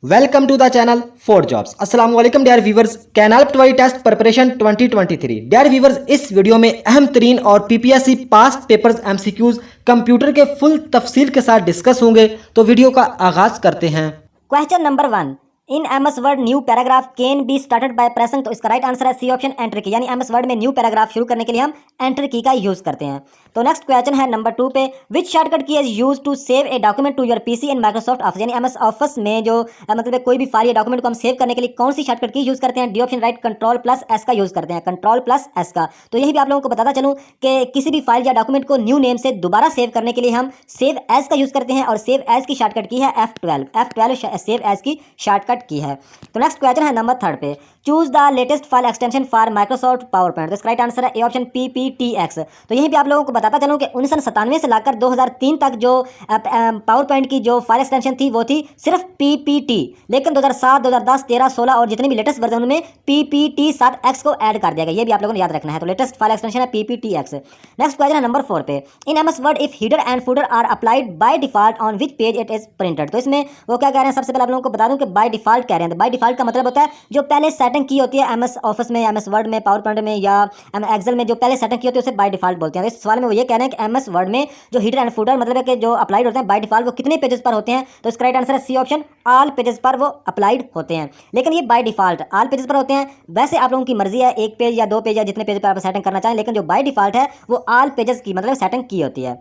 Welcome to the channel for jobs. अस्सलाम वालेकुम dear viewers, canal patwari test preparation 2023। Dear viewers, इस video में अहम तरीन और PPSC past papers MCQs computer के फुल तफसील के साथ डिस्कस होंगे। तो वीडियो का आगाज करते हैं। Question number 1, in MS word new paragraph can be started by pressing. तो इसका राइट आंसर है सी ऑप्शन, एंटर की। यानी एमएस वर्ड में न्यू पैराग्राफ शुरू करने के लिए हम एंटर की का यूज करते हैं। तो नेक्स्ट क्वेश्चन है नंबर 2 पे, which shortcut key is use to save a document to your PC in Microsoft Office. यानी एमएस ऑफिस में जो मतलब कोई भी फाइल या डॉक्यूमेंट को हम सेव करने के लिए कौन सी शॉर्टकट की यूज करते हैं? D option right, control plus S का यूज करते हैं, कंट्रोल प्लस एस का। तो यही भी आप लोगों को बताता चलूं कि किसी भी फाइल या डॉक्यूमेंट को न्यू नेम से दोबारा सेव करने के लिए हम सेव एज का यूज करते हैं, और सेव एज की शॉर्टकट की है F12 सेव एज की शॉर्टकट की है। तो नेक्स्ट क्वेश्चन है नंबर 3 पे, choose the latest file extension for Microsoft power point. तो इसका राइट आंसर है ए ऑप्शन PPTX। तो यहीं पे आप लोगों को बताता चलूं कि 1997 से लाकर 2003 तक जो पावर पॉइंट की जो फाइल एक्सटेंशन थी वो थी सिर्फ PPT, लेकिन 2007, 2010, 13, 16 और जितने भी लेटेस्ट वर्जन में PPT7X को ऐड कर दिया गया। ये भी आप लोगों ने याद रखना है। तो लेटेस्ट फाइल एक्सटेंशन है PPTX। नेक्स्ट क्वेश्चन है नंबर 4 पे, in MS Word if header and footer are applied by default on which page it is printed. तो इसमें वो क्या कह रहे हैं? सबसे पहले आप लोगों को बता दूं कि बाय डिफॉल्ट कह रहे हैं। बाय डिफॉल्ट का मतलब होता है जो पहले सेटिंग की होती है एमएस ऑफिस में, एमएस वर्ड में, पावर पॉइंट में या एक्सेल में, जो पहले सेटिंग की होती है उसे बाय डिफॉल्ट बोलते हैं। तो इस सवाल में वो ये कह रहे हैं कि एमएस वर्ड में जो हीडर एंड फूडर मतलब है कि जो अप्लाइड होते हैं बाय डिफॉल्ट वो कितने पेजेस पर होते हैं? तो इसका राइट आंसर है सी ऑप्शन, ऑल पेजेस पर वो अप्लाइड होते हैं। लेकिन ये बाय डिफॉल्ट ऑल पेजेस पर होते हैं। वैसे आप लोगों की मर्जी है, एक पेज या दो पेज या जितने पेज पर आप सेटिंग करना चाहें, लेकिन जो बाय डिफॉल्ट है वो ऑल पेजेस की मतलब सेटिंग की होती है।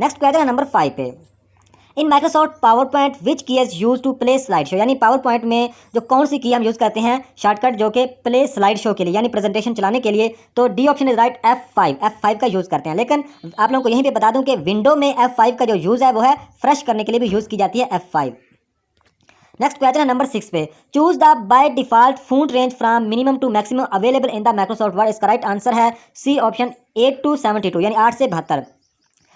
नेक्स्ट क्वेश्चन है नंबर 5 पे, in Microsoft PowerPoint which key is use to play slide show. यानी पावर पॉइंट में जो कौन सी की हम यूज करते हैं शॉर्टकट जो कि प्ले स्लाइड शो के लिए, यानी प्रेजेंटेशन चलाने के लिए? तो D option is right, F5 का यूज करते हैं। लेकिन आप लोगों को यहीं पे बता दूं कि विंडो में F5 का जो यूज है वो है फ्रेश करने के लिए भी यूज की जाती है F5। नेक्स्ट क्वेश्चन है नंबर 6 पे, choose the by default font range from minimum to maximum available in the Microsoft Word. इसका राइट आंसर है सी ऑप्शन 8 to 72, यानी 8 से 72।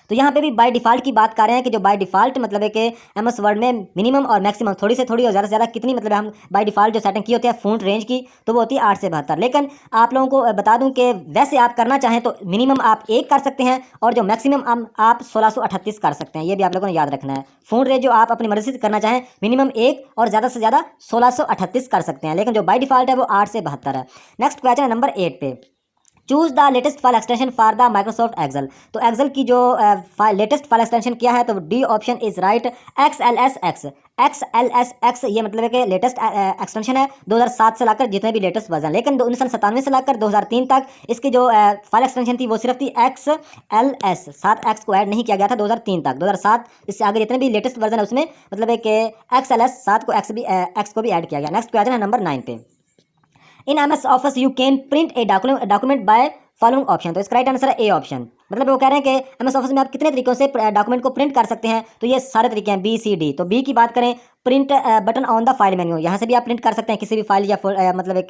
तो यहाँ पे भी बाय डिफॉल्ट की बात कर रहे हैं कि जो बाय डिफॉल्ट मतलब है कि एमएस वर्ड में मिनिमम और मैक्सिमम थोड़ी से थोड़ी और ज़्यादा से ज़्यादा कितनी मतलब हम बाय डिफॉल्ट जो सेटिंग की होती है फॉन्ट रेंज की, तो वो होती है 8 से 72। लेकिन आप लोगों को बता दूं कि वैसे आप करना चाहें तो मिनिमम आप 1 कर सकते हैं और जो मैक्सिमम आप 1638 कर सकते हैं। ये भी आप लोगों ने याद रखना है। फॉन्ट रेंज जो आप अपनी मर्जी से करना चाहें मिनिमम 1 और ज़्यादा से ज़्यादा 1638 कर सकते हैं, लेकिन जो बाय डिफॉल्ट है वो 8 से 72 है। नेक्स्ट क्वेश्चन है नंबर 8 पे, choose the latest file extension for the Microsoft Excel. तो एक्सेल की जो लेटेस्ट फाइल एक्सटेंशन किया है तो D option is right, XLSX। ये मतलब है कि लेटेस्ट एक्सटेंशन है 2007 से लाकर जितने भी लेटेस्ट वर्जन, लेकिन 1997 से लाकर 2003 तक इसकी जो फाइल एक्सटेंशन थी वो सिर्फ थी XLS। 7X को ऐड नहीं किया गया था 2003 तक। 2007 इससे आगे जितने भी लेटेस्ट वर्जन है उसमें मतलब है कि XLS 7 को X को भी ऐड किया गया। नेक्स्ट क्वेश्चन है नंबर 9 पे, in MS office you can print a document by following option. तो इसका राइट आंसर है ए ऑप्शन। मतलब वो कह रहे हैं कि एमएस ऑफिस में आप कितने तरीकों से डॉक्यूमेंट को प्रिंट कर सकते हैं? तो ये सारे तरीके हैं BCD। तो बी की बात करें, print button on the file menu, यहाँ से भी आप प्रिंट कर सकते हैं किसी भी फाइल या मतलब एक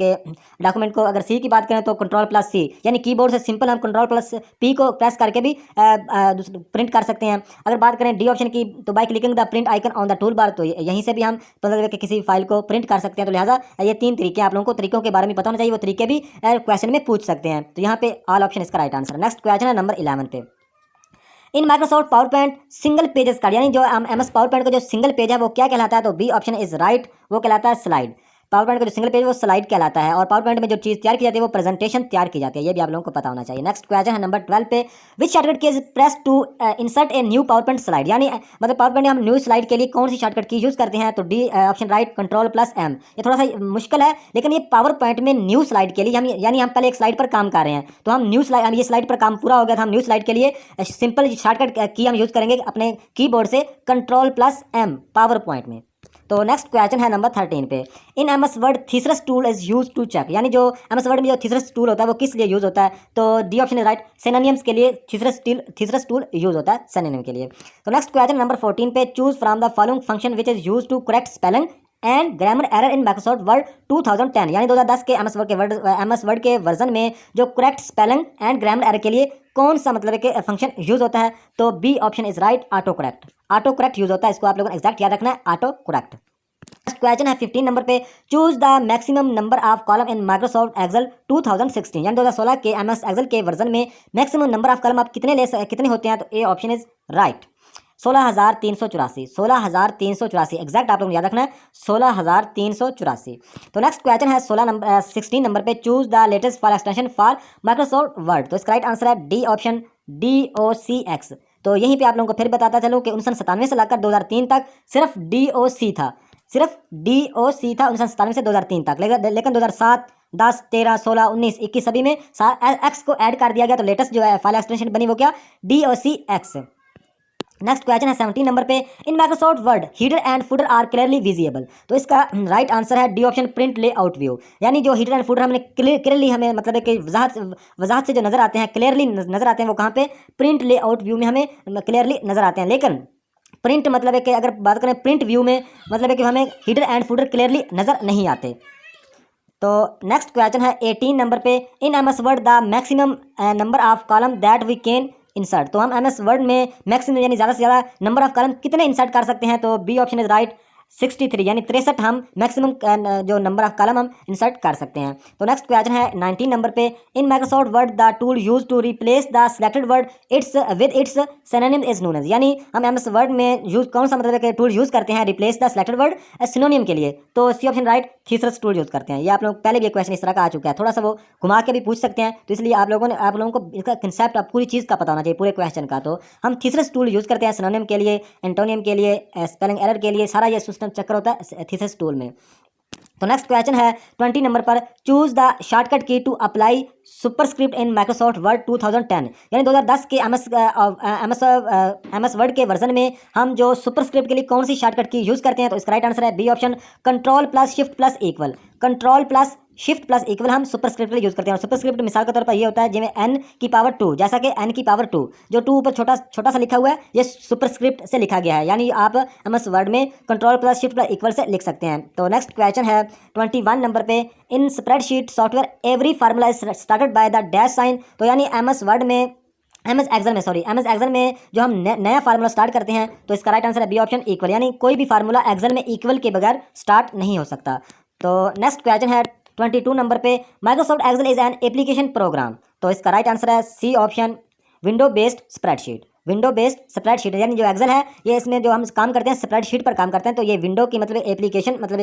डॉक्यूमेंट को। अगर सी की बात करें तो कंट्रोल प्लस सी, यानी कीबोर्ड से सिंपल हम कंट्रोल प्लस P को प्रेस करके भी प्रिंट कर सकते हैं। अगर बात करें डी ऑप्शन की तो by clicking the print icon on the tool bar, तो यहीं से भी हम मतलब कि किसी फाइल को प्रिंट कर सकते हैं। तो लिहाजा ये 3 तरीके आप लोगों को तरीकों के बारे में पता होना चाहिए, वो तरीके भी क्वेश्चन में पूछ सकते हैं। तो यहाँ पे ऑल ऑप्शन इसका राइट आंसर। नेक्स्ट क्वेश्चन है नंबर 11 पे, in Microsoft power point single pages card, यानी जो एमएस पावर पॉइंट का जो सिंगल पेज है वो क्या कहलाता है? तो बी ऑप्शन इज राइट, वो कहलाता है स्लाइड। पावर पॉइंट का जो सिंगल पेज वो स्लाइड कहलाता है, और पावर पॉइंट में जो चीज़ तैयार की जाती है वो प्रेजेंटेशन तैयार की जाती है। ये भी आप लोगों को पता होना चाहिए। नेक्स्ट क्वेश्चन है नंबर 12 पे, which shortcut key is press to insert a new PowerPoint slide. यानी मतलब पावर पॉइंट में हम न्यू स्लाइड के लिए कौन सी शॉर्टकट की यूज़ करते हैं? तो D option right, control plus M। ये थोड़ा सा मुश्किल है, लेकिन ये पावर पॉइंट में न्यू स्लाइड के लिए हम यानी हम पहले एक स्लाइड पर काम कर रहे हैं तो हम न्यू स्लाइड, ये स्लाइड पर काम पूरा हो गया था, हम न्यू स्लाइड के लिए सिंपल शॉर्टकट की हम यूज़ करेंगे अपने कीबोर्ड से control plus M PowerPoint में। तो नेक्स्ट क्वेश्चन है नंबर 13 पे, in MS Word thesaurus tool is use to check. यानी जो एमएस वर्ड में जो थीसरस टूल होता है वो किस लिए यूज होता है? तो D option is right, synonyms के लिए थीसरस टूल यूज होता है सिनोनिम के लिए। तो नेक्स्ट क्वेश्चन नंबर 14 पे, choose from the following function which is use to correct spelling and grammar error in Microsoft Word 2010। यानी 2010 के एमएस वर्ड के वर्जन में जो correct spelling and grammar error के लिए कौन सा मतलब कि फंक्शन यूज होता है? तो B option is right, auto correct use होता है। इसको आप लोगों को एक्जैक्ट याद रखना है, ऑटो करेक्ट। नेक्स्ट क्वेश्चन है 15 नंबर पे, choose the maximum number of column in Microsoft Excel 2016। यानी 2016 के एमएस एक्सेल के वर्जन में मैक्सिमम नंबर ऑफ कॉलम आप कितने होते हैं? तो A option is right. 16,384, 16,384 exact आप लोगों को याद रखना है, 16,384। तो नेक्स्ट क्वेश्चन है 16 नंबर पे, choose the latest file extension for Microsoft word. तो इसका राइट आंसर है डी ऑप्शन, DOCX। तो यहीं पे आप लोगों को फिर बताता चलूँ कि 1997 से लेकर 2003 तक सिर्फ DOC था, सिर्फ DOC था 1997 से 2003 तक, लेकिन 2007, 10, 13, 16, 19, 21 सभी में एक्स को ऐड कर दिया गया। तो लेटेस्ट जो है फाइल एक्सटेंशन बनी वो क्या, DOCX। नेक्स्ट क्वेश्चन है 17 नंबर पे, in Microsoft Word header and footer are clearly visible. तो इसका राइट आंसर है D option, print layout view. यानी जो हीडर एंड फुटर हमने क्लियरली हमें मतलब है कि वजाहत से जो नजर आते हैं, क्लियरली नजर आते हैं, वो कहाँ पे, प्रिंट लेआउट व्यू में हमें क्लियरली नजर आते हैं। लेकिन प्रिंट मतलब है कि अगर बात करें प्रिंट व्यू में, मतलब है कि हमें हीडर एंड फुटर क्लियरली नजर नहीं आते। तो नेक्स्ट क्वेश्चन है 18 नंबर पे, in MS Word the maximum number of column that we can insert. तो हम MS वर्ड में मैक्सिमम यानी ज़्यादा से ज़्यादा नंबर ऑफ कॉलम कितने इंसर्ट कर सकते हैं, तो बी ऑप्शन इज राइट, 63 यानी 63 हम मैक्सिमम जो नंबर ऑफ कॉलम हम इंसर्ट कर सकते हैं। तो नेक्स्ट क्वेश्चन है 19 नंबर पे, in Microsoft Word the tool use to replace the selected word its with its synonym is known as. यानी हम MS वर्ड में यूज कौन सा मतलब है टूल यूज करते हैं replace the selected word synonym के लिए, तो C option right, thesaurus tool use करते हैं। ये आप लोग पहले भी एक क्वेश्चन इस तरह का आ चुका है, थोड़ा सा वो घुमा के भी पूछ सकते हैं, तो इसलिए आप लोगों को इसका कंसेप्ट पूरी चीज़ का पता होना चाहिए, पूरे क्वेश्चन का। तो हम थीसरस टूल यूज करते हैं सिनोनिम के लिए, एंटोनियम के लिए, स्पेलिंग एरर के लिए, सारा ये सिस्टम चक्कर होता है थीसिस टूल में। तो नेक्स्ट क्वेश्चन है 20 नंबर पर, choose the shortcut key to apply superscript in Microsoft Word 2010। यानी 2010 के MS वर्ड के वर्जन में हम जो सुपरस्क्रिप्ट के लिए कौन सी शॉर्टकट की यूज करते हैं, तो इसका राइट आंसर है B option, control plus shift plus equal. Control plus shift plus equal हम सुपरस्क्रिप्ट के लिए यूज करते हैं। और सुपरस्क्रिप्ट मिसाल के तौर पर ये होता है जिसमें n की पावर 2, जैसा कि n की पावर 2 जो 2 ऊपर छोटा सा लिखा हुआ है, ये सुपरस्क्रिप्ट से लिखा गया है। यानी आप MS वर्ड में control plus shift plus equal से लिख सकते हैं। तो नेक्स्ट क्वेश्चन है 21 नंबर पे, इन spreadsheet software every formula is started by the dash sign. तो यानी MS वर्ड में MS एक्सेल में जो हम नया फार्मूला स्टार्ट करते हैं, तो इसका राइट आंसर है बी ऑप्शन, इक्वल। यानी कोई भी फार्मूला एक्सेल में इक्वल के बगैर स्टार्ट नहीं हो सकता। तो नेक्स्ट क्वेश्चन है 22 नंबर पे, Microsoft Excel is an application program. तो इसका राइट आंसर है C option, window based spreadsheet. Window based spreadsheet यानी जो एक्सेल है, ये इसमें जो हम काम करते हैं स्प्रेडशीट पर काम करते हैं, तो ये विंडो की मतलब एप्लीकेशन, मतलब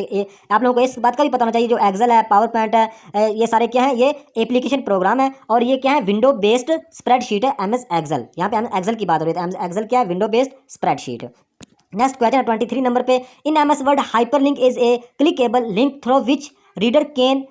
आप लोगों को इस बात का भी पता होना चाहिए, जो एक्सेल है, पावर पॉइंट है, ये सारे क्या है, ये एप्लीकेशन प्रोग्राम है, और ये क्या है, विंडो बेस्ड स्प्रेडशीट है MS एक्सेल। यहाँ पे MS एक्सेल की बात हो रही है, तो एक्सेल क्या है, window based spreadsheet. Next question है 23 नंबर पे, in MS word hyperlink is a clickable link through which reader can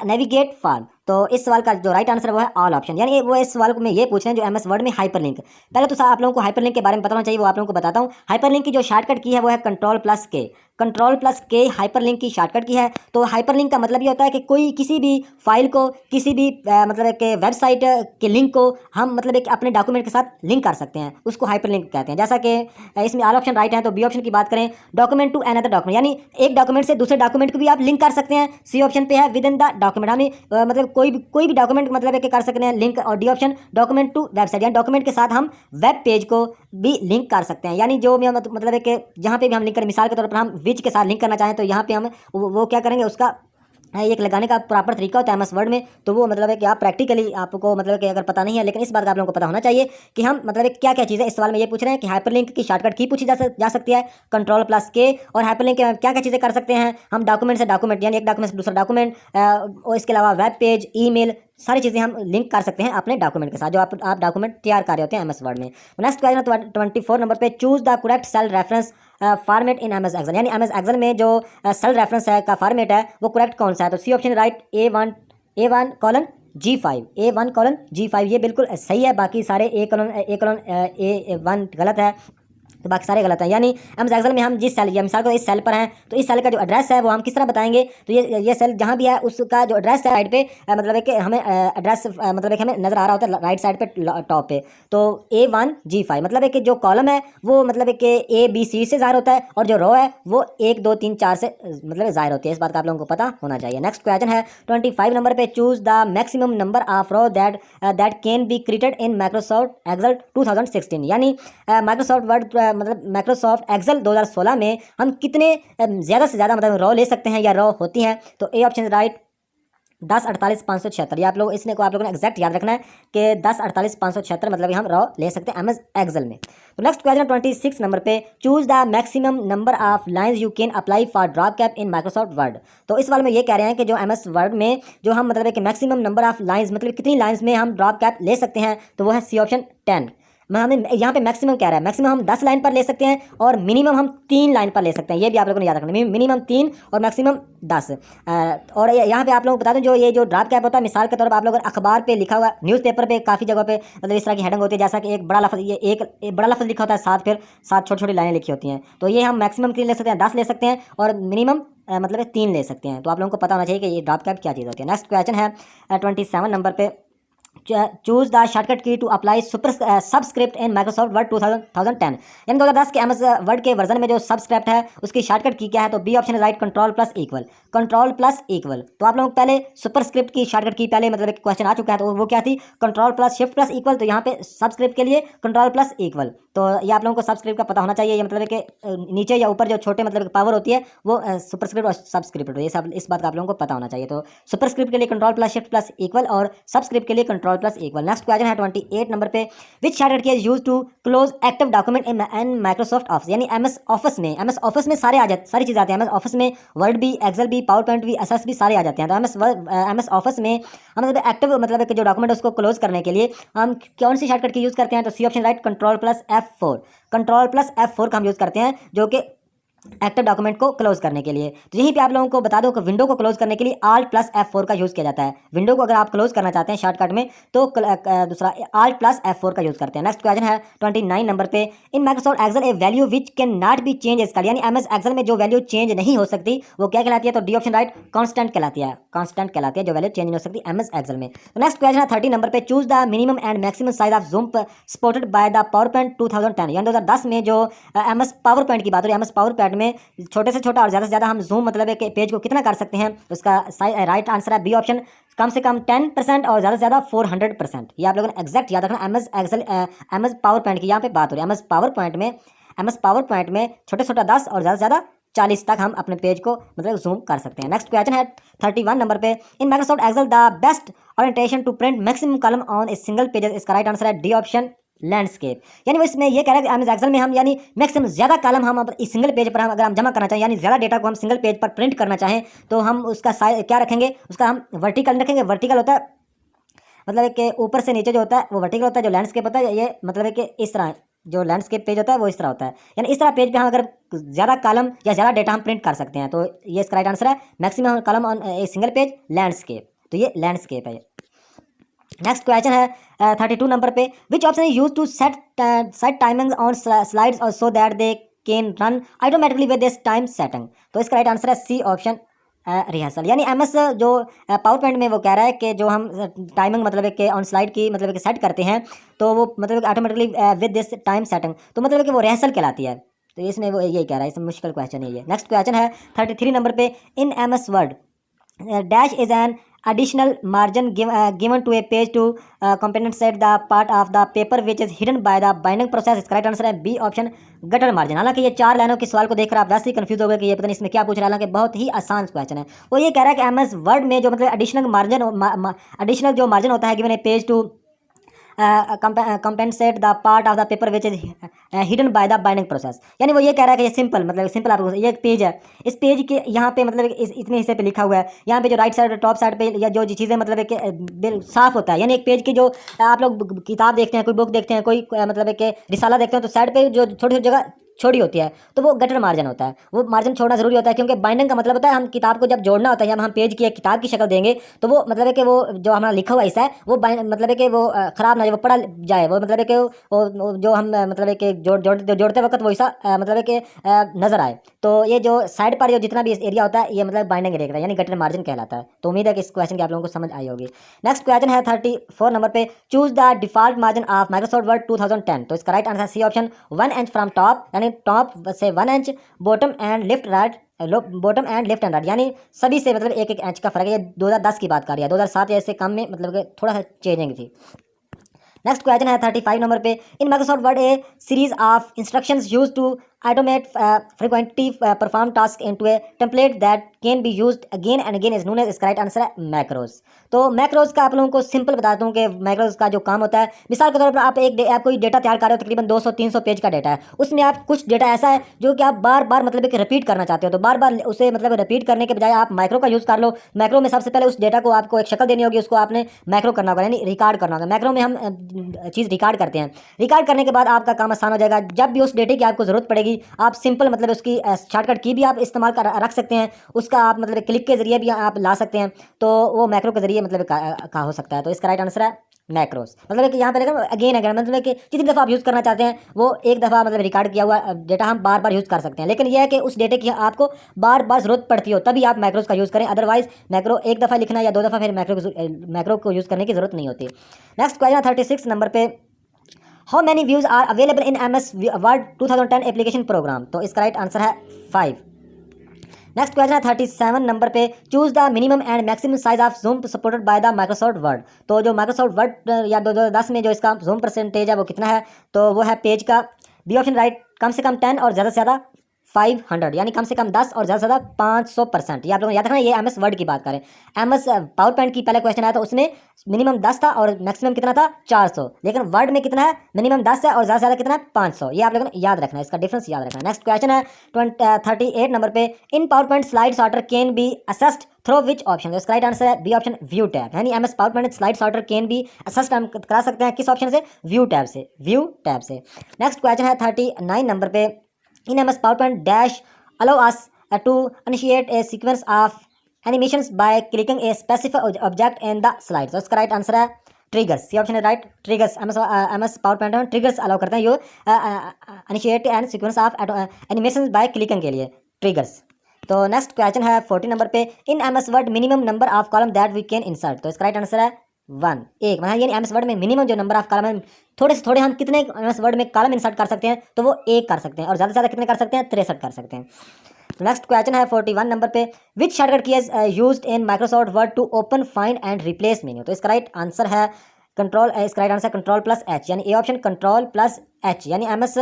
navigate form. तो इस सवाल का जो राइट आंसर है वो है ऑल ऑप्शन। यानी वो इस सवाल को मैं ये पूछ रहे हैं जो MS वर्ड में हाइपरलिंक, पहले तो आप लोगों को हाइपरलिंक के बारे में पता होना चाहिए, वो आप लोगों को बताता हूँ। हाइपरलिंक की जो शॉर्टकट की है वो है कंट्रोल प्लस के, कंट्रोल प्लस के हाइपरलिंक की शॉर्टकट की है। तो हाइपरलिंक का मतलब ये होता है कि कोई किसी भी फाइल को, किसी भी मतलब कि वेबसाइट के लिंक को हम मतलब एक अपने डॉक्यूमेंट के साथ लिंक कर सकते हैं, उसको हाइपरलिंक कहते हैं। जैसा कि इसमें ऑल ऑप्शन राइट है, तो बी ऑप्शन की बात करें, डॉक्यूमेंट टू अनदर डॉक्यूमेंट, यानी एक डॉक्यूमेंट से दूसरे डॉक्यूमेंट को भी आप लिंक कर सकते हैं। सी ऑप्शन पे है विद इन द डॉक्यूमेंट, हमें मतलब कोई भी डॉक्यूमेंट मतलब है कि कर सकते हैं लिंक। और D option document to website, यानी डॉक्यूमेंट के साथ हम वेब पेज को भी लिंक कर सकते हैं। यानी जो मतलब है कि जहाँ पे भी हम लिंक करें, मिसाल के तौर पर हम विच के साथ लिंक करना चाहें, तो यहाँ पे हम वो क्या करेंगे, उसका एक लगाने का प्रॉपर तरीका होता है MS वर्ड में। तो वो मतलब है कि आप प्रैक्टिकली आपको मतलब कि अगर पता नहीं है, लेकिन इस बात का आप लोगों को पता होना चाहिए कि हम मतलब क्या क्या चीज़ें इस सवाल में ये पूछ रहे हैं कि हाइपरलिंक की शॉर्टकट की पूछी जा सकती है, कंट्रोल प्लस के, और हाइपरलिंक के क्या क्या चीज़ें कर सकते हैं हम, डॉक्यूमेंट से डॉक्यूमेंट, यानी एक डॉक्यूमेंट से दूसरा डॉक्यूमेंट, और इसके अलावा वेब पेज, ईमेल, सारी चीज़ें हम लिंक कर सकते हैं अपने डॉक्यूमेंट के साथ, जो आप डॉक्यूमेंट तैयार कर रहे होते हैं MS वर्ड में। नेक्स्ट क्वेश्चन 24 नंबर पे, choose the correct cell reference format in MS Excel. यानी MS एक्सेल में जो सेल रेफरेंस है का फॉर्मेट है वो करेक्ट कौन सा है, तो C option right, A1 colon G5, A1 colon G5 ये बिल्कुल सही है। बाकी सारे A कॉलन A1 गलत है, तो बाकी सारे गलत हैं। यानी MS एक्सेल में हम जिस सेल, या मिसाल को इस सेल पर हैं, तो इस सेल का जो एड्रेस है वो हम किस तरह बताएंगे, तो ये सेल जहाँ भी है उसका जो एड्रेस है साइड पे मतलब है कि हमें एड्रेस मतलब है कि हमें नज़र आ रहा होता है राइट साइड पे टॉप पे। तो A1 G5 मतलब है कि जो कॉलम है वो मतलब है कि ABC से ज़ाहिर होता है, और जो रो है वो 1 2 3 4 से मतलब ज़ाहिर होती है। इस बात का आप लोगों को पता होना चाहिए। नेक्स्ट क्वेश्चन है 25 नंबर पे, choose the maximum number of row that can be created in Microsoft Excel 2016। यानी माइक्रोसॉफ्ट वर्ड मतलब माइक्रोसॉफ्ट एक्सेल 2016 में हम कितने ज़्यादा से ज़्यादा मतलब रो ले सकते हैं या रो होती हैं, तो ए ऑप्शन राइट 1048 576 ये आप लोग इसने को आप लोगों ने एग्जैक्ट याद रखना है कि 1048 576 मतलब हम रॉ ले सकते हैं एमएस एक्सेल में। तो नेक्स्ट क्वेश्चन 26 नंबर पे, choose the maximum number of lines you can apply for drop cap in Microsoft word. तो इस वाले में ये कह रहे हैं कि जो एमएस वर्ड में जो हम मतलब है कि मैक्सिमम नंबर ऑफ लाइंस मतलब कितनी लाइंस में हम ड्रॉप कैप ले सकते हैं, तो वो है सी ऑप्शन 10। मैं हमें यहाँ पे मैक्सिमम कह रहा है, मैक्सिमम हम 10 लाइन पर ले सकते हैं और मिनिमम हम 3 लाइन पर ले सकते हैं। ये भी आप लोगों ने याद रखना है, मिनिमम 3 और मैक्सिमम 10। और यहाँ पे आप लोगों को बता दूं जो ये जो ड्रॉप कैप होता है, मिसाल के तौर पर आप लोग अखबार पे लिखा हुआ, न्यूज़पेपर पे काफ़ी जगह पे मतलब इस तरह की हेडिंग होती है, जैसा कि एक बड़ा लफ्ज़, ये एक बड़ा लफ्ज़ लिखा होता है, साथ फिर 7 छोटी छोटी लाइनें लिखी होती हैं। तो ये हम मैक्सिमम 3 ले सकते हैं, 10 ले सकते हैं और मिनिमम मतलब 3 ले सकते हैं। तो आप लोगों को पता होना चाहिए कि ये ड्रॉप कैप क्या चीज़ होती है। नेक्स्ट क्वेश्चन है 27 नंबर पे, choose the shortcut key to apply subscript in Microsoft Word 2010 यानी 2010 के एमएस वर्ड के वर्जन में जो सबस्क्रिप्ट है उसकी शॉर्टकट की क्या है, तो बी ऑप्शन है right, control plus equal. Control plus equal, तो आप लोग पहले सुपरस्क्रिप्ट की शॉर्टकट की पहले मतलब एक क्वेश्चन आ चुका है, तो वो क्या थी, control plus shift plus equal. तो यहाँ पे सबस्क्रिप्ट के लिए कंट्रोल प्लस इक्वल। तो ये आप लोगों को सबस्क्रिप्ट का पता होना चाहिए। ये मतलब कि नीचे या ऊपर जो छोटे मतलब पावर होती है वो सुपरस्क्रिप्ट और सबस्क्रिप्ट, ये सब इस बात का आप लोगों को पता होना चाहिए। तो सुपरस्क्रिप्ट के लिए control plus shift plus equal और सबस्क्रिप्ट के लिए control plus equal. Next question है 28 नंबर पे, which shortcut key is used to close active document in Microsoft Office. यानी एमएस ऑफिस में सारी चीज़ें आती हैं। एमएस ऑफिस में वर्ड भी, एक्सेल भी, पावर पॉइंट भी, एसएस भी सारे आ जाते हैं। तो एमएस ऑफिस में हम मतलब एक्टिव मतलब कि जो डॉक्यूमेंट उसको क्लोज करने के लिए हम कौन सी शॉर्टकट की यूज़ करते हैं, तो C option right, control plus F4। Control plus F4 का हम यूज़ करते हैं जो कि एक्टिव डॉक्यूमेंट को क्लोज करने के लिए। तो यहीं पे आप लोगों को बता दो कि विंडो को क्लोज करने के लिए Alt प्लस F4 का यूज़ किया जाता है। विंडो को अगर आप क्लोज करना चाहते हैं शॉर्टकट में तो दूसरा Alt प्लस F4 का यूज़ करते हैं। नेक्स्ट क्वेश्चन है 29 नंबर पे, in Microsoft Excel a value which can not be change is called. यानी एमएस एक्सेल में जो वैल्यू चेंज नहीं हो सकती वो क्या कहलाती है, तो डी ऑप्शन राइट, कांस्टेंट कहलाती है। कांस्टेंट कहलाती है जो वैल्यू चेंज नहीं हो सकती एमएस एक्सेल में। तो नेक्स्ट क्वेश्चन है 30 नंबर पे, choose the minimum and maximum size of zoom supported by the power point 2010। यानी 2010 में जो एमएस पावर पॉइंट की बात हो रही है, एमएस पावर पॉइंट में छोटे से छोटा और ज़्यादा से ज़्यादा हम जूम मतलब है कि पेज को कितना कर सकते हैं, उसका राइट आंसर है बी ऑप्शन, कम से कम 10% और ज़्यादा से ज़्यादा 400%। ये आप लोगों ने एग्जैक्ट याद रखना। MS Excel MS PowerPoint की यहाँ पे बात हो रही है। एमएस पावर पॉइंट में छोटे छोटा 10 और ज़्यादा से ज़्यादा 40 तक हम अपने पेज को मतलब जूम कर सकते हैं। नेक्स्ट क्वेश्चन है 31 नंबर पे, in Microsoft Excel the best orientation to print maximum column on a single page. इसका राइट आंसर है डी ऑप्शन, लैंडस्केप। यानी वो इसमें ये कह रहा है कि एमएस एक्सेल में हम यानी मैक्सिमम ज़्यादा कॉलम हम इस सिंगल पेज पर हम अगर हम जमा करना चाहें, यानी ज़्यादा डेटा को हम सिंगल पेज पर प्रिंट करना चाहें, तो हम उसका साइज क्या रखेंगे, उसका हम वर्टिकल रखेंगे। वर्टिकल होता है मतलब कि ऊपर से नीचे जो होता है वो वर्टिकल होता है। जो लैंडस्केप होता है ये मतलब है कि इस तरह जो लैंडस्केप पेज होता है वो इस तरह होता है। यानी इस तरह पेज पे हम अगर ज़्यादा कॉलम या ज़्यादा डेटा हम प्रिंट कर सकते हैं, तो ये इसका राइट आंसर है maximum column on a single page landscape. तो ये लैंडस्केप है। नेक्स्ट क्वेश्चन है 32 नंबर पे, which option is use to set timing on slides और so that they can run automatically with this time setting. तो इसका right answer है C option, rehearsal. यानी एमएस जो पावर पॉइंट में वो कह रहा है कि जो हम टाइमिंग मतलब है कि ऑन स्लाइड की मतलब कि सेट करते हैं तो वो मतलब automatically with this time setting, तो मतलब कि वो रिहर्सल कहलाती है। तो इसमें वो यही कह रहा है, इसमें मुश्किल क्वेश्चन है ये। नेक्स्ट क्वेश्चन है 33 नंबर पे, in MS word dash is an additional margin given to a page to compensate the part of the paper which is hidden by the binding process। इसका राइट आंसर है B option, gutter margin. हालांकि ये 4 लाइनों के सवाल को देखकर आप वैसे ही कंफ्यूज हो गए कि ये पता नहीं इसमें क्या पूछ रहा है, हालांकि बहुत ही आसान क्वेश्चन है। वो ये कह रहा है कि एमएस वर्ड में जो मतलब एडिशनल जो मार्जिन होता है given a page to compensate the part of the paper which is hidden by the binding process। यानी वो ये कह रहा है कि ये सिंपल आपको ये एक पेज है, इस पेज के यहाँ पे मतलब इस इतने हिस्से पे लिखा हुआ है, यहाँ पे जो राइट साइड टॉप साइड पे या जो चीज़ें मतलब कि साफ होता है। यानी एक पेज की जो आप लोग किताब देखते हैं, कोई बुक देखते हैं, कोई मतलब कि रिसाला देखते हैं, तो साइड पे जो छोटी छोटी जगह छोड़ी होती है तो वो गटर मार्जिन होता है। वो मार्जिन छोड़ना जरूरी होता है क्योंकि बाइंडिंग का मतलब होता है हम किताब को जब जोड़ना होता है या हम पेज की एक किताब की शक्ल देंगे तो वो मतलब है कि वो जो हमारा लिखा हुआ हिस्सा है वो मतलब है कि वो ख़राब ना जाए, वो पढ़ा जाए, वो मतलब है कि वो जो हम मतलब है कि जोड़ते वक्त वो हिस्सा मतलब है कि नज़र आए। तो ये जो साइड पर जो जितना भी एरिया होता है ये मतलब बाइंडिंग एरिया है, यानी गटर मार्जिन कहलाता है। तो उम्मीद है कि इस क्वेश्चन की आप लोगों को समझ आई होगी। नेक्स्ट क्वेश्चन है 34 नंबर पे, choose the default margin of Microsoft Word 2010। तो इसका right answer C option, 1 inch from top, यानी टॉप से 1 inch, bottom and left and right, यानी सभी से मतलब 1 इंच का फर्क है। ये 2010 की बात कर रही है, 2007 या इससे कम में मतलब कि थोड़ा सा चेंजिंग थी। नेक्स्ट क्वेश्चन है 35 नंबर पे, in Microsoft Word a series of instructions use to automate frequently perform task into a template that can be used again and again is known as, इसका राइट आंसर है macros. तो macros का आप लोगों को simple बताता हूँ कि मैक्रोज का जो काम होता है, मिसाल के तौर पर आप कोई डेटा तैयार कर रहे हो, तकरीबन 200-300 पेज का डेटा है, उसमें आप कुछ डेटा ऐसा है जो कि आप बार बार मतलब कि रिपीट करना चाहते हो, तो बार बार उसे मतलब रिपीट करने के बजाय आप मैक्रो का यूज़ कर लो। मैक्रो में सबसे पहले उस डेटा को आपको एक शक्ल देनी होगी, उसको आपने मैक्रो करना होगा, यानी रिकॉर्ड करना होगा। मैक्रो में हम चीज़ रिकॉर्ड करते हैं, रिकॉर्ड करने के बाद आपका काम आसान हो जाएगा। जब भी उस डेटे की आपको ज़रूरत पड़ेगी, आप सिंपल मतलब उसकी शॉर्टकट की भी आप इस्तेमाल कर रख सकते हैं, उसका आप मतलब क्लिक के जरिए भी आप ला सकते हैं, तो वो मैक्रो के जरिए मतलब का हो सकता है। तो इसका राइट आंसर है मैक्रोस। मतलब कि यहाँ पे देखो अगेन अगेन, मतलब कि जितनी दफ़ा आप यूज़ करना चाहते हैं वो एक दफ़ा मतलब रिकॉर्ड किया हुआ डेटा हम बार बार यूज़ कर सकते हैं, लेकिन यह है कि उस डेटे की आपको बार बार ज़रूरत पड़ती हो तभी आप मैक्रोस का यूज़ करें, अदरवाइज मैक्रो एक दफ़ा लिखना या 2 दफ़ा फिर मैक्रो को यूज़ करने की ज़रूरत नहीं होती। नेक्स्ट क्वेश्चन 36 नंबर पे, how many views are available in MS Word 2010 application program. तो इसका राइट आंसर है 5। नेक्स्ट क्वेश्चन है 37 नंबर पे, choose the minimum and maximum size of zoom supported by the Microsoft word. तो जो Microsoft word या 2010 में जो इसका जूम परसेंटेज है वो कितना है, तो वो है पेज का बी ऑप्शन राइट कम से कम 10 और ज़्यादा से ज़्यादा 500, यानी कम से कम 10 और ज़्यादा से ज़्यादा 500%। ये आप लोगों को याद रखना है, ये MS वर्ड की बात करें। MS पावर पॉइंट की पहले क्वेश्चन आया था, उसमें मिनिमम 10 था और मैक्सिमम कितना था 400, लेकिन वर्ड में कितना है, मिनिमम 10 है और ज़्यादा से ज़्यादा कितना है 500। ये आप लोगों ने याद रखना है, इसका डिफरेंस याद रखना है। नेक्स्ट क्वेश्चन है 38 नंबर पे, in PowerPoint slide sorter can be accessed through which option. तो इसका राइट आंसर है बी ऑप्शन व्यू टैब, यानी MS PowerPoint slide sorter can be accessed हम करा सकते हैं किस ऑप्शन से, व्यू टैब से, व्यू टैब से। नेक्स्ट क्वेश्चन है 39 नंबर पे, in MS PowerPoint dash allow us to initiate a sequence of animations by clicking a specific object in the slide। तो इसका राइट आंसर है triggers, ये option है right, triggers. MS PowerPoint में triggers allow करते हैं, यो initiate and sequence of animation by clicking के लिए ट्रिगर्स। तो नेक्स्ट क्वेश्चन है 40 नंबर पे, in MS Word minimum number of column that we can insert. तो इसका राइट आंसर है 1, एक। मतलब यानी MS वर्ड में मिनिमम जो नंबर ऑफ कॉलम है, थोड़े से थोड़े हम कितने MS वर्ड में कॉलम इंसर्ट कर सकते हैं, तो वो 1 कर सकते हैं, और ज़्यादा से ज़्यादा कितने कर सकते हैं, 63 कर सकते हैं। नेक्स्ट क्वेश्चन है 41 नंबर पे, which shortcut key is used in Microsoft Word to open find and replace menu. तो इसका राइट आंसर है कंट्रोल, इसका राइट आंसर Ctrl+H, यानी ए ऑप्शन Ctrl+H, यानी MS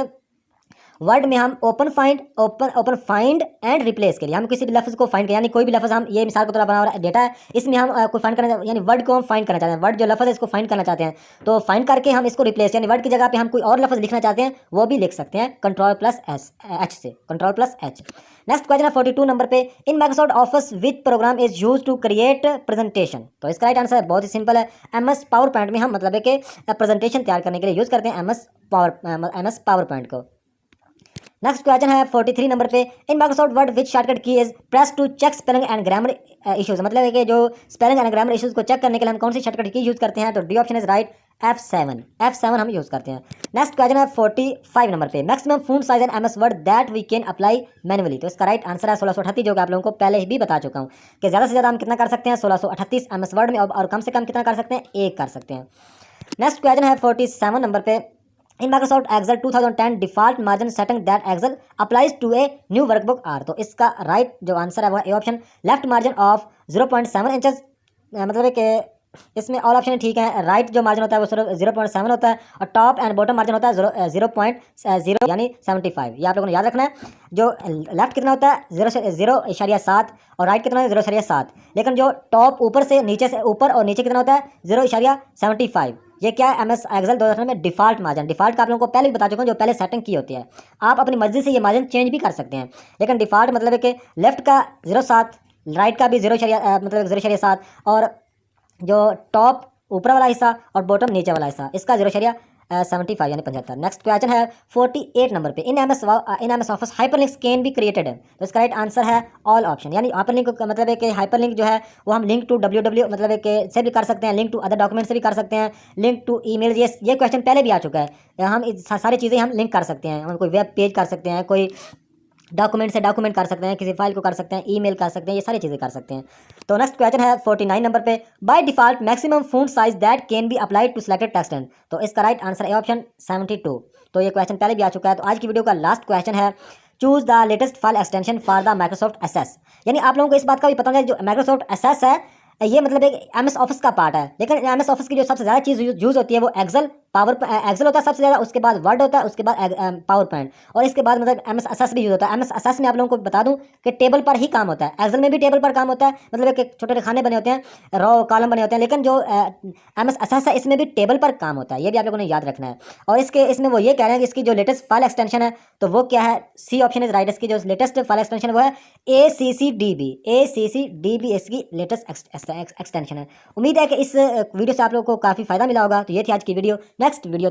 वर्ड में हम ओपन फाइंड एंड रिप्लेस के लिए हम किसी भी लफ्ज़ को फाइंड करें, यानी कोई भी लफ्ज़ हम, ये मिसाल के तौर पर बना हुआ डेटा है, इसमें हम कोई फाइंड करना, यानी वर्ड को हम फाइंड करना चाहते हैं, वर्ड जो लफ्ज़ है इसको फाइंड करना चाहते हैं, तो फाइंड करके हम इसको रिप्लेस, यानी वर्ड की जगह पे हम कोई और लफ्ज़ लिखना चाहते हैं, वो भी लिख सकते हैं Ctrl+H से, Ctrl+H। नेक्स्ट क्वेश्चन है 42 नंबर पे, in Microsoft Office which program is use to create presentation. तो इसका राइट आंसर बहुत ही सिंपल है, MS पावर पॉइंट में हम मतलब है कि प्रेजेंटेशन तैयार करने के लिए यूज़ करते हैं MS पावर पॉइंट को। नेक्स्ट क्वेश्चन है 43 नंबर पे, in Microsoft Word which shortcut key is press to check spelling and grammar issues. मतलब है कि जो स्पेलिंग एंड ग्रामर इश्यूज को चेक करने के लिए हम कौन सी शॉर्टकट की यूज़ करते हैं, तो D option is right F7 हम यूज़ करते हैं। नेक्स्ट क्वेश्चन है 45 नंबर पे, maximum font size and MS Word that we can apply manually. तो इसका राइट आंसर है 1638, जो कि आप लोगों को पहले ही भी बता चुका हूँ कि ज़्यादा से ज़्यादा हम कितना कर सकते हैं, 1638 MS वर्ड में, और कम से कम कितना कर सकते हैं, 1 कर सकते हैं। नेक्स्ट क्वेश्चन है 47 नंबर पे, in Microsoft Excel 2010 default margin setting that Excel applies to a new workbook are. तो इसका राइट जो आंसर है वो है A option left margin of 0.7 inches. मतलब है कि इसमें ऑल ऑप्शन ठीक है, राइट जो मार्जिन होता है वो सिर्फ 0.7 होता है, और टॉप एंड बॉटम मार्जिन होता है 0.0 यानी 75। ये आप लोगों ने याद रखना है। जो लेफ्ट कितना होता है 0.7 और राइट कितना है 0.7, लेकिन जो टॉप ऊपर से नीचे से ऊपर और नीचे कितना होता है 0.75। ये क्या है, MS एक्सेल 2010 में डिफ़ॉल्ट मार्जिन। डिफ़ॉल्ट का आप लोगों को पहले भी बता चुका हूँ, जो पहले सेटिंग की होती है। आप अपनी मर्जी से ये मार्जिन चेंज भी कर सकते हैं, लेकिन डिफ़ॉल्ट मतलब है कि लेफ्ट का 0.7, राइट का भी 0.7, और जो टॉप ऊपर वाला हिस्सा और बॉटम नीचे वाला हिस्सा इसका 0.75 यानी 75। नेक्स्ट क्वेश्चन है 48 नंबर पे, in MS office hyperlinks can be created. तो इसका राइट आंसर है ऑल ऑप्शन, यानी हाइपरलिंक का मतलब है कि हाइपरलिंक जो है वो हम लिंक टू www मतलब है कि से भी कर सकते हैं, लिंक टू अदर डॉक्यूमेंट से भी कर सकते हैं, लिंक टू ईमेल। ये क्वेश्चन पहले भी आ चुका है। हम सारी चीज़ें हम लिंक कर सकते हैं, हम कोई वेब पेज कर सकते हैं, कोई डॉक्यूमेंट से डॉक्यूमेंट कर सकते हैं, किसी फाइल को कर सकते हैं, ईमेल कर सकते हैं, ये सारी चीज़ें कर सकते हैं। तो नेक्स्ट क्वेश्चन है 49 नंबर पे, by default maximum font size that can be applied to selected text and. तो इसका राइट आंसर है ऑप्शन 72। तो ये क्वेश्चन पहले भी आ चुका है। तो आज की वीडियो का लास्ट क्वेश्चन है, choose the latest file extension for the Microsoft Access. यानी आप लोगों को इस बात का भी पता है जो माइक्रोसॉफ्ट एसेस है ये मतलब एक MS ऑफिस का पार्ट है। लेकिन MS ऑफिस की जो सबसे ज़्यादा चीज़ यूज़ होती है वो एक्सेल एक्सेल होता है सबसे ज़्यादा, उसके बाद वर्ड होता है, उसके बाद पावर पॉइंट, और इसके बाद मतलब MS असेस भी यूज़ होता है। MS असेस में आप लोगों को बता दूं कि टेबल पर ही काम होता है। एक्सेल में भी टेबल पर काम होता है, मतलब एक छोटे खाने बने होते हैं, रो कॉलम बने होते हैं, लेकिन जो MS असेस है इसमें भी टेबल पर काम होता है। ये भी आप लोगों ने याद रखना है। और इसमें वो ये कह रहे हैं कि इसकी जो लेटेस्ट फाइल एक्सटेंशन है तो वो क्या है, सी ऑप्शन इज राइट। इसकी जो लेटेस्ट फाइल एक्सटेंशन वो है ACCDB इसकी लेटेस्ट एक्सटेंशन है। उम्मीद है कि इस वीडियो से आप लोगों को काफ़ी फायदा मिला होगा। तो ये थी आज की वीडियो। Next video